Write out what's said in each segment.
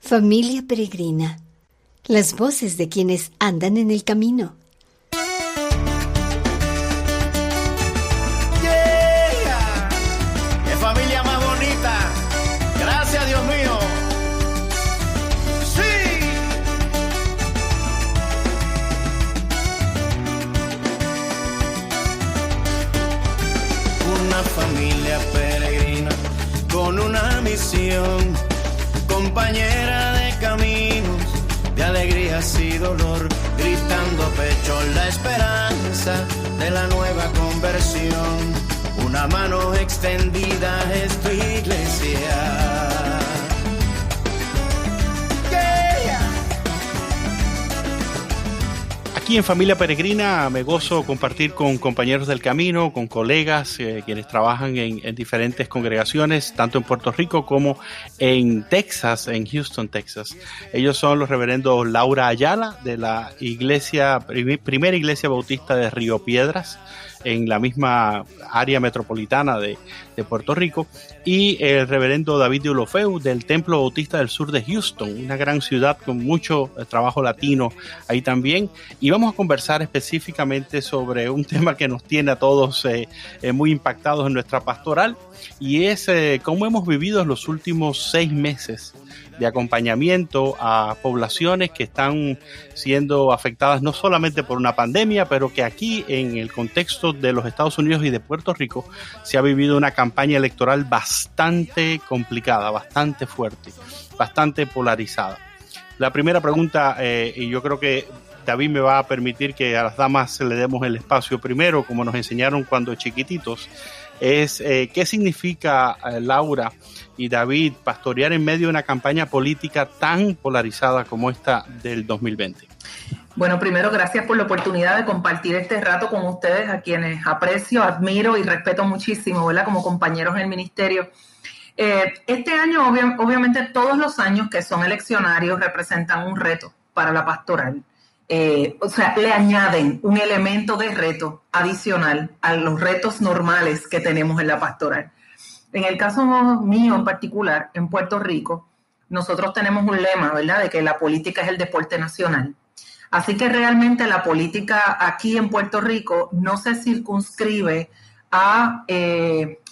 Familia Peregrina, las voces de quienes andan en el camino. ¡Yeah! ¡Qué familia más bonita! ¡Gracias, Dios mío! ¡Sí! Una familia peregrina con una misión, compañera de caminos, de alegrías y dolor, gritando a pecho la esperanza de la nueva conversión. Una mano extendida es tu iglesia. Aquí en Familia Peregrina me gozo compartir con compañeros del camino, con colegas quienes trabajan en diferentes congregaciones, tanto en Puerto Rico como en Texas, en Houston, Texas. Ellos son los reverendos Laura Ayala de la primera iglesia bautista de Río Piedras, en la misma área metropolitana de Puerto Rico, y el reverendo David de Ulofeu del Templo Bautista del Sur de Houston, una gran ciudad con mucho trabajo latino ahí también. Y vamos a conversar específicamente sobre un tema que nos tiene a todos muy impactados en nuestra pastoral, y es cómo hemos vivido en los últimos 6 meses de acompañamiento a poblaciones que están siendo afectadas no solamente por una pandemia, pero que aquí en el contexto de los Estados Unidos y de Puerto Rico se ha vivido una campaña electoral bastante complicada, bastante fuerte, bastante polarizada. La primera pregunta, y yo creo que David me va a permitir que a las damas le demos el espacio primero, como nos enseñaron cuando chiquititos, es ¿qué significa, Laura y David, pastorear en medio de una campaña política tan polarizada como esta del 2020? Bueno, primero, gracias por la oportunidad de compartir este rato con ustedes, a quienes aprecio, admiro y respeto muchísimo, ¿verdad? Como compañeros en el ministerio. Este año, obviamente, todos los años que son eleccionarios representan un reto para la pastoral. O sea, le añaden un elemento de reto adicional a los retos normales que tenemos en la pastoral. En el caso mío en particular, en Puerto Rico, nosotros tenemos un lema, ¿verdad?, de que la política es el deporte nacional. Así que realmente la política aquí en Puerto Rico no se circunscribe a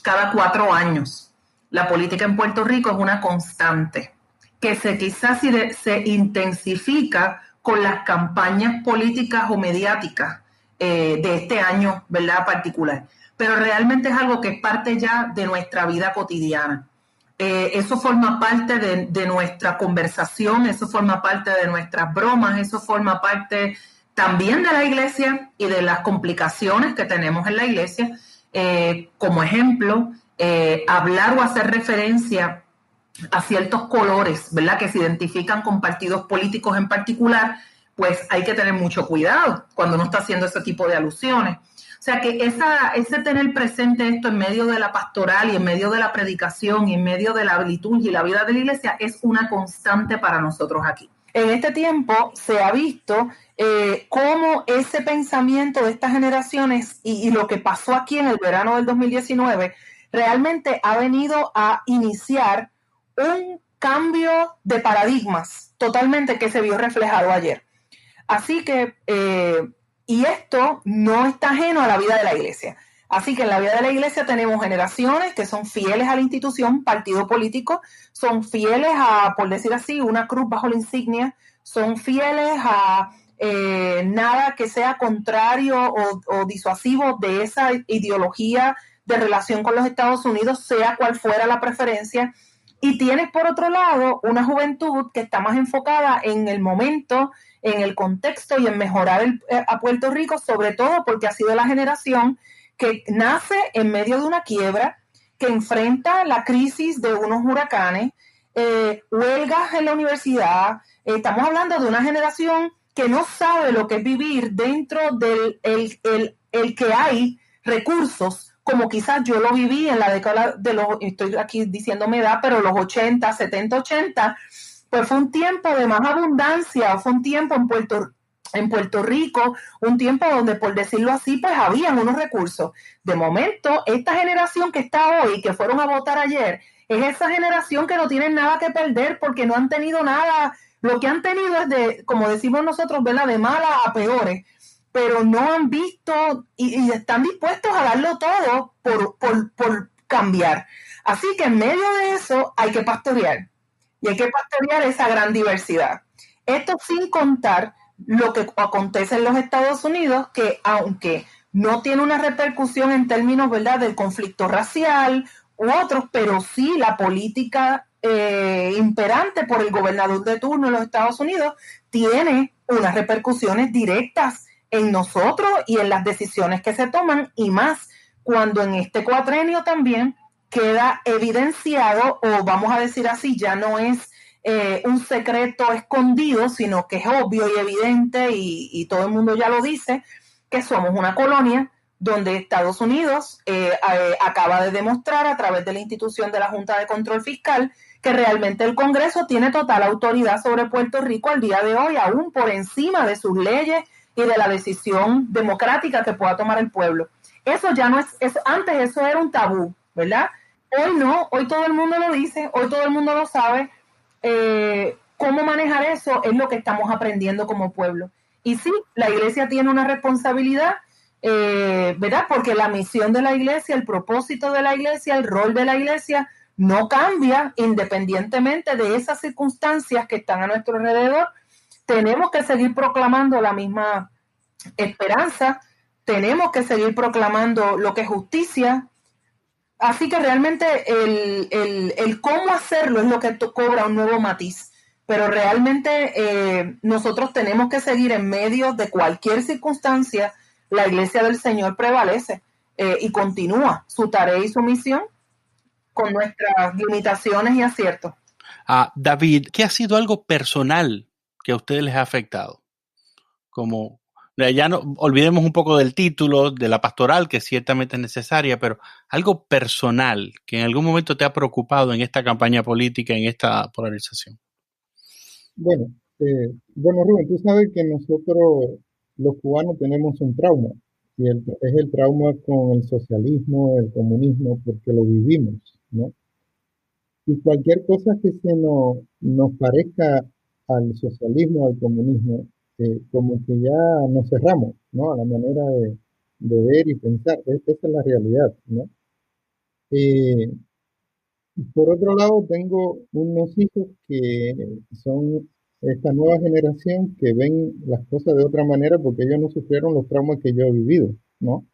cada 4 años. La política en Puerto Rico es una constante que quizás se intensifica con las campañas políticas o mediáticas de este año, ¿verdad?, particular. Pero realmente es algo que es parte ya de nuestra vida cotidiana. Eso forma parte de nuestra conversación, eso forma parte de nuestras bromas, eso forma parte también de la iglesia y de las complicaciones que tenemos en la iglesia. Como ejemplo, hablar o hacer referencia a ciertos colores, ¿verdad?, que se identifican con partidos políticos en particular, pues hay que tener mucho cuidado cuando uno está haciendo ese tipo de alusiones. O sea que ese tener presente esto en medio de la pastoral y en medio de la predicación y en medio de la liturgia y la vida de la iglesia es una constante para nosotros aquí. En este tiempo se ha visto cómo ese pensamiento de estas generaciones y lo que pasó aquí en el verano del 2019 realmente ha venido a iniciar un cambio de paradigmas totalmente que se vio reflejado ayer. Así que, y esto no está ajeno a la vida de la iglesia. Así que en la vida de la iglesia tenemos generaciones que son fieles a la institución, partido político, son fieles a, por decir así, una cruz bajo la insignia, son fieles a nada que sea contrario o disuasivo de esa ideología de relación con los Estados Unidos, sea cual fuera la preferencia. Y tienes, por otro lado, una juventud que está más enfocada en el momento, en el contexto y en mejorar a Puerto Rico, sobre todo porque ha sido la generación que nace en medio de una quiebra, que enfrenta la crisis de unos huracanes, huelgas en la universidad. Estamos hablando de una generación que no sabe lo que es vivir dentro del el que hay recursos, como quizás yo lo viví en la década de los, estoy aquí diciéndome edad, pero los 80, 70, 80, pues fue un tiempo de más abundancia, fue un tiempo en Puerto Rico, un tiempo donde, por decirlo así, pues habían unos recursos. De momento, esta generación que está hoy, que fueron a votar ayer, es esa generación que no tienen nada que perder porque no han tenido nada. Lo que han tenido es de, como decimos nosotros, ¿verdad?, de malas a peores, pero no han visto y están dispuestos a darlo todo por cambiar. Así que en medio de eso hay que pastorear, y hay que pastorear esa gran diversidad. Esto sin contar lo que acontece en los Estados Unidos, que aunque no tiene una repercusión en términos, ¿verdad?, del conflicto racial u otros, pero sí la política imperante por el gobernador de turno en los Estados Unidos tiene unas repercusiones directas en nosotros y en las decisiones que se toman, y más cuando en este cuatrenio también queda evidenciado, o vamos a decir así, ya no es un secreto escondido, sino que es obvio y evidente, y todo el mundo ya lo dice, que somos una colonia donde Estados Unidos acaba de demostrar a través de la institución de la Junta de Control Fiscal que realmente el Congreso tiene total autoridad sobre Puerto Rico al día de hoy, aún por encima de sus leyes y de la decisión democrática que pueda tomar el pueblo. Eso ya no es antes eso era un tabú, ¿verdad? Hoy no, hoy todo el mundo lo dice, hoy todo el mundo lo sabe. Cómo manejar eso es lo que estamos aprendiendo como pueblo. Y sí, la iglesia tiene una responsabilidad, ¿verdad? Porque la misión de la iglesia, el propósito de la iglesia, el rol de la iglesia no cambia independientemente de esas circunstancias que están a nuestro alrededor. Tenemos que seguir proclamando la misma esperanza, tenemos que seguir proclamando lo que es justicia. Así que realmente el cómo hacerlo es lo que cobra un nuevo matiz. Pero realmente nosotros tenemos que seguir en medio de cualquier circunstancia. La iglesia del Señor prevalece y continúa su tarea y su misión con nuestras limitaciones y aciertos. David, ¿qué ha sido algo personal que a ustedes les ha afectado? Como ya no olvidemos un poco del título, de la pastoral, que ciertamente es necesaria, pero algo personal que en algún momento te ha preocupado en esta campaña política, en esta polarización. Bueno, Rubén, tú sabes que nosotros los cubanos tenemos un trauma, y es el trauma con el socialismo, el comunismo, porque lo vivimos, ¿no? Y cualquier cosa que nos parezca al socialismo, al comunismo, como que ya nos cerramos, ¿no?, a la manera de ver y pensar. Esa es la realidad, ¿no? Por otro lado, tengo unos hijos que son esta nueva generación que ven las cosas de otra manera porque ellos no sufrieron los traumas que yo he vivido, ¿no?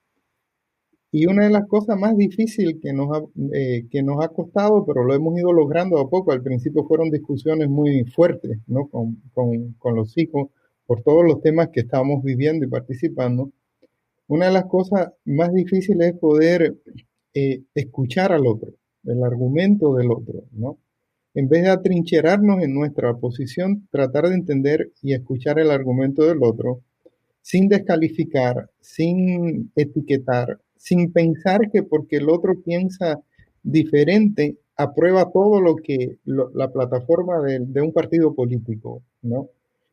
Y una de las cosas más difíciles que nos ha costado, pero lo hemos ido logrando a poco. Al principio fueron discusiones muy fuertes, ¿no?, con los hijos por todos los temas que estábamos viviendo y participando. Una de las cosas más difíciles es poder escuchar al otro, el argumento del otro, ¿no? En vez de atrincherarnos en nuestra posición, tratar de entender y escuchar el argumento del otro sin descalificar, sin etiquetar, sin pensar que porque el otro piensa diferente, aprueba todo lo que la plataforma de un partido político, ¿no?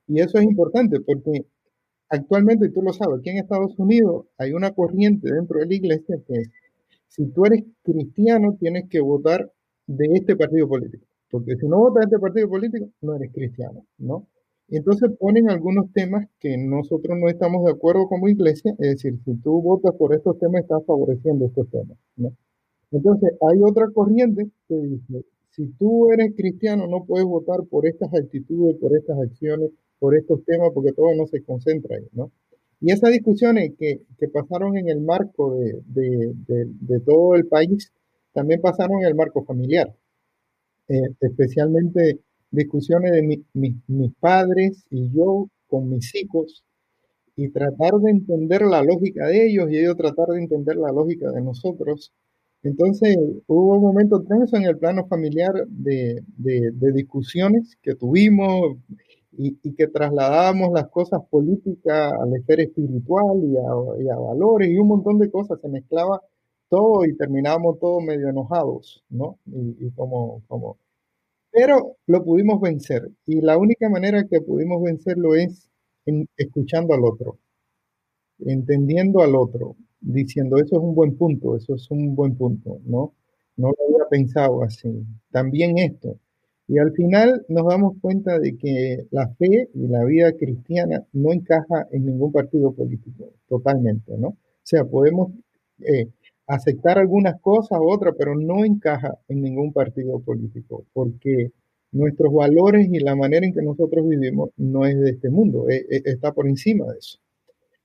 Y eso es importante porque actualmente, tú lo sabes, aquí en Estados Unidos hay una corriente dentro de la iglesia que si tú eres cristiano tienes que votar de este partido político, porque si no votas de este partido político no eres cristiano, ¿no? Y entonces ponen algunos temas que nosotros no estamos de acuerdo como iglesia, es decir, si tú votas por estos temas estás favoreciendo estos temas, ¿no? Entonces hay otra corriente que dice, si tú eres cristiano no puedes votar por estas actitudes, por estas acciones, por estos temas, porque todo no se concentra ahí, ¿no? Y esas discusiones que pasaron en el marco de todo el país, también pasaron en el marco familiar, especialmente discusiones de mis padres y yo con mis hijos, y tratar de entender la lógica de ellos y ellos tratar de entender la lógica de nosotros. Entonces hubo un momento tenso en el plano familiar de discusiones que tuvimos y que trasladábamos las cosas políticas a la esfera espiritual y a valores y un montón de cosas. Se mezclaba todo y terminábamos todos medio enojados, ¿no? Pero lo pudimos vencer, y la única manera que pudimos vencerlo es escuchando al otro, entendiendo al otro, diciendo eso es un buen punto, ¿no? No lo había pensado así. También esto. Y al final nos damos cuenta de que la fe y la vida cristiana no encaja en ningún partido político, totalmente, ¿no? O sea, podemos eh, aceptar algunas cosas u otras, pero no encaja en ningún partido político, porque nuestros valores y la manera en que nosotros vivimos no es de este mundo, está por encima de eso.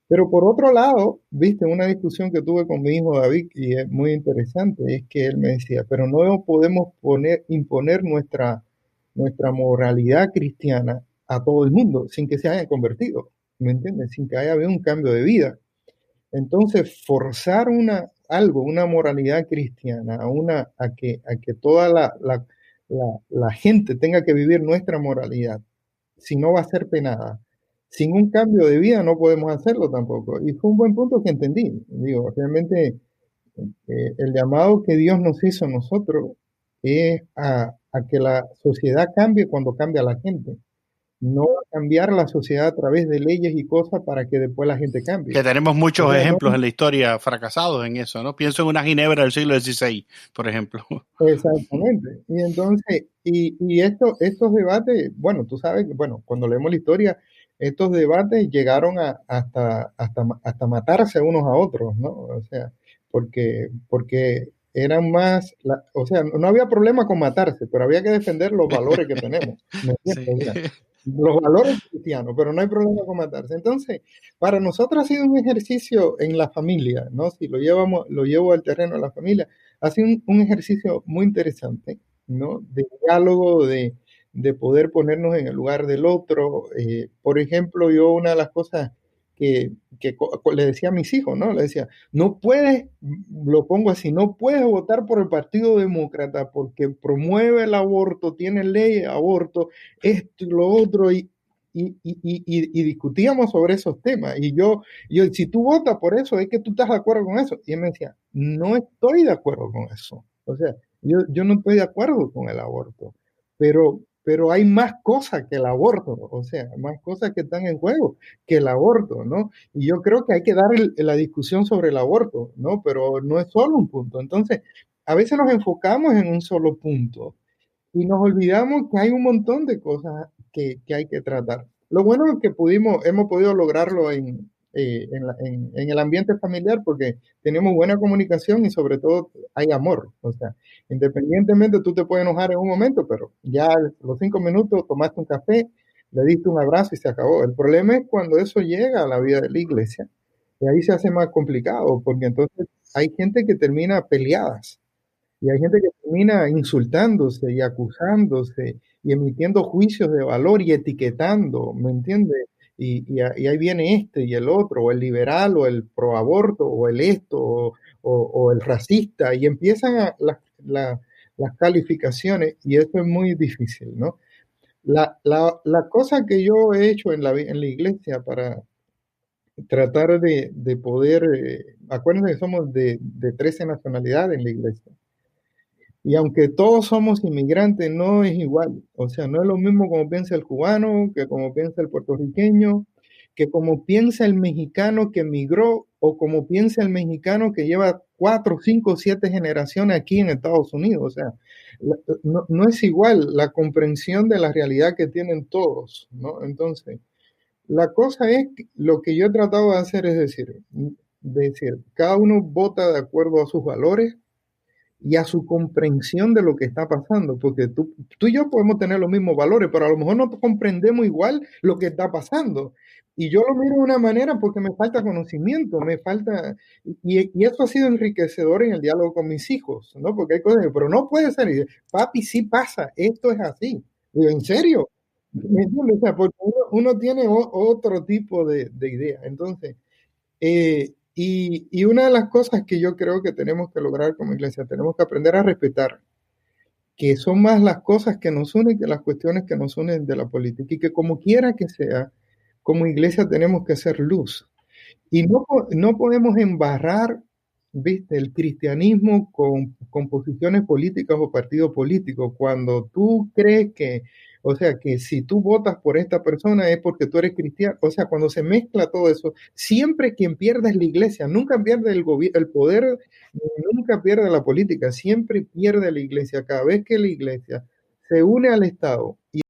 Pero por otro lado, viste, una discusión que tuve con mi hijo David, y es muy interesante, es que él me decía, pero no podemos imponer nuestra moralidad cristiana a todo el mundo sin que se haya convertido, ¿me entiendes? Sin que haya habido un cambio de vida. Entonces, forzar una moralidad cristiana, a que toda la gente tenga que vivir nuestra moralidad, si no va a ser penada. Sin un cambio de vida no podemos hacerlo tampoco. Y fue un buen punto que entendí. Digo, realmente el llamado que Dios nos hizo a nosotros es a que la sociedad cambie cuando cambia la gente. No a cambiar la sociedad a través de leyes y cosas para que después la gente cambie. Que tenemos O muchos sea, no, ejemplos en la historia fracasados en eso, ¿no? Pienso en una Ginebra del siglo XVI, por ejemplo. exactamente. Y entonces, estos debates, bueno, tú sabes, bueno, cuando leemos la historia, estos debates llegaron hasta matarse unos a otros, ¿no? O sea, porque eran más, o sea, no había problema con matarse, pero había que defender los valores que tenemos, ¿me entiendes? Sí. O sea, los valores cristianos, pero no hay problema con matarse. Entonces, para nosotros ha sido un ejercicio en la familia, ¿no? Si lo llevo al terreno de la familia, ha sido un ejercicio muy interesante, ¿no? De diálogo, de poder ponernos en el lugar del otro. Por ejemplo, yo una de las cosas que le decía a mis hijos, ¿no? Le decía, no puedes, lo pongo así, no puedes votar por el Partido Demócrata porque promueve el aborto, tiene ley de aborto, esto y lo otro, y discutíamos sobre esos temas. Y yo, si tú votas por eso, es que tú estás de acuerdo con eso. Y él me decía, no estoy de acuerdo con eso. O sea, yo no estoy de acuerdo con el aborto, pero hay más cosas que el aborto, o sea, más cosas que están en juego que el aborto, ¿no? Y yo creo que hay que dar la discusión sobre el aborto, ¿no? Pero no es solo un punto. Entonces, a veces nos enfocamos en un solo punto y nos olvidamos que hay un montón de cosas que hay que tratar. Lo bueno es que hemos podido lograrlo en el ambiente familiar porque tenemos buena comunicación y sobre todo hay amor. O sea, independientemente tú te puedes enojar en un momento, pero ya a los 5 minutos tomaste un café, le diste un abrazo y se acabó. El problema es cuando eso llega a la vida de la iglesia y ahí se hace más complicado porque entonces hay gente que termina peleadas. Y hay gente que termina insultándose y acusándose y emitiendo juicios de valor y etiquetando, ¿me entiendes? Y ahí viene este y el otro, o el liberal, o el proaborto, o el esto, o el racista, y empiezan las calificaciones, y eso es muy difícil, ¿no? La cosa que yo he hecho en la iglesia para tratar de poder, acuérdense que somos de 13 nacionalidades en la iglesia. Y aunque todos somos inmigrantes, no es igual. O sea, no es lo mismo como piensa el cubano, que como piensa el puertorriqueño, que como piensa el mexicano que emigró, o como piensa el mexicano que lleva 4, 5, 7 generaciones aquí en Estados Unidos. O sea, no es igual la comprensión de la realidad que tienen todos, ¿no? Entonces, la cosa es, lo que yo he tratado de hacer es decir, cada uno vota de acuerdo a sus valores y a su comprensión de lo que está pasando, porque tú y yo podemos tener los mismos valores, pero a lo mejor no comprendemos igual lo que está pasando. Y yo lo miro de una manera porque me falta conocimiento, y eso ha sido enriquecedor en el diálogo con mis hijos, ¿no? Porque hay cosas pero no puede ser, y papi, sí pasa, esto es así. Digo, ¿en serio? ¿Me entiendes? O sea, porque uno tiene otro tipo de idea. Entonces, y una de las cosas que yo creo que tenemos que lograr como iglesia, tenemos que aprender a respetar que son más las cosas que nos unen que las cuestiones que nos unen de la política y que como quiera que sea, como iglesia tenemos que ser luz. Y no podemos embarrar viste, el cristianismo con posiciones políticas o partido político. Cuando tú crees que, o sea, que si tú votas por esta persona es porque tú eres cristiano, o sea, cuando se mezcla todo eso, siempre quien pierde es la iglesia, nunca pierde el poder, nunca pierde la política, siempre pierde la iglesia. Cada vez que la iglesia se une al Estado y